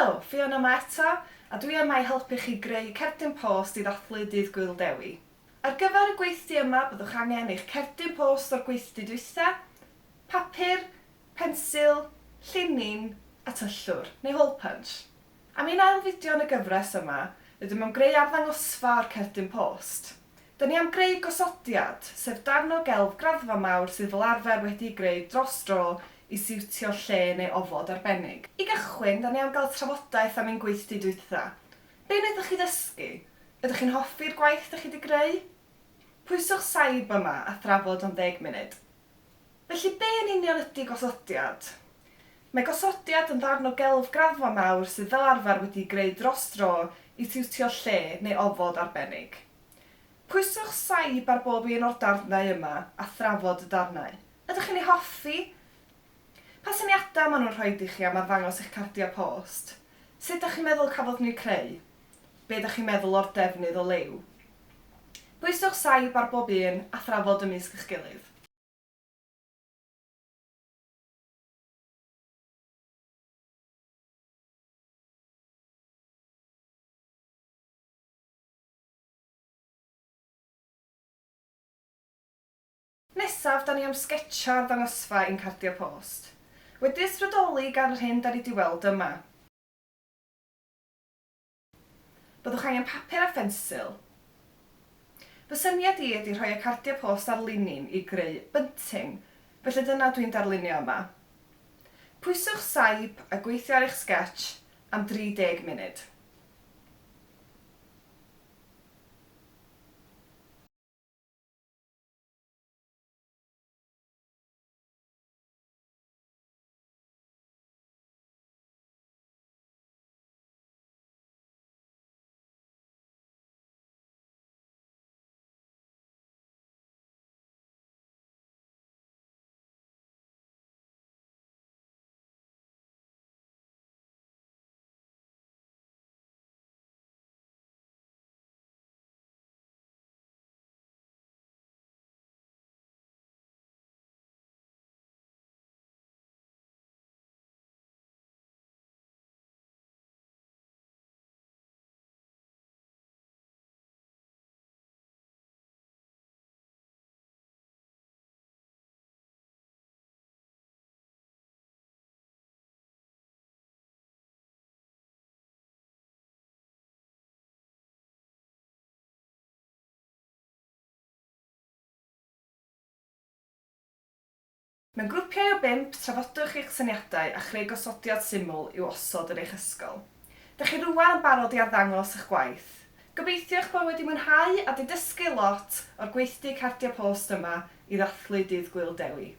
Helo, Fion yma eto, a dwi yma i helpu chi greu cerdyn post i ddathlu dydd Gŵyl Dewi. Ar gyfer y gweithdy yma, byddwch angen eich cerdyn post o'r gweithdy dwytha, papur, pensil, llunin a tyllwr, neu hole punch. Am un ail fideo yn y gyfres yma, rydym yn greu arddangosfa o'r cerdyn post. Dyn ni am greu gosodiad, sef darn o gelf graddfa mawr sydd fel arfer wedi greu dros dro i siwtio lle neu ofod arbennig. I gychwyn, da ni am gael trafodaeth am ein gweithdy dwytha. Be wnaethoch chi ddysgu? Ydych chi'n hoffi'r gwaith ydych chi wedi greu? Pwyswch saib yma a thrafod am 10 munud. Felly be yn union ydy gosodiad? Mae gosodiad yn ddarn o gelf graddfa mawr sydd fel arfer wedi greu dros dro i siwtio lle neu ofod arbennig. Pwyswch saib ar bob un o'r darnau yma a thrafod y darnau. Ydych chi'n ei hoffi? Pa syniadau maen nhw'n rhoi i chi am arddangos eich cardiau post? Sut ydych chi'n meddwl cafodd nhw'u creu? Be ydych chi'n meddwl o'r defnydd o liw? Pwyswch saib ar bob un a thrafod ymysg eich gilydd. Nesaf, da ni am sgetio arddangosfa ein cardiau post. Wedi ysbrydoli gan yr hyn da ni wedi weld yma. Byddwch angen papur a phensil. Fy syniad i ydy rhoi y cardiau post ar linyn i greu bunting, felly dyna dwi'n darlunio yma. Pwyswch saib a gweithio ar eich sketch am 30 munud. Mewn grwpiau o 5, trafodwch eich syniadau a chreu gosodiad syml i'w osod yn eich ysgol. Dych chi rŵan yn barod i arddangos eich gwaith. Gobeithio eich bod wedi mwynhau a wedi dysgu lot o'r gweithdy cardiau post yma i ddathlu dydd Gŵyl Dewi.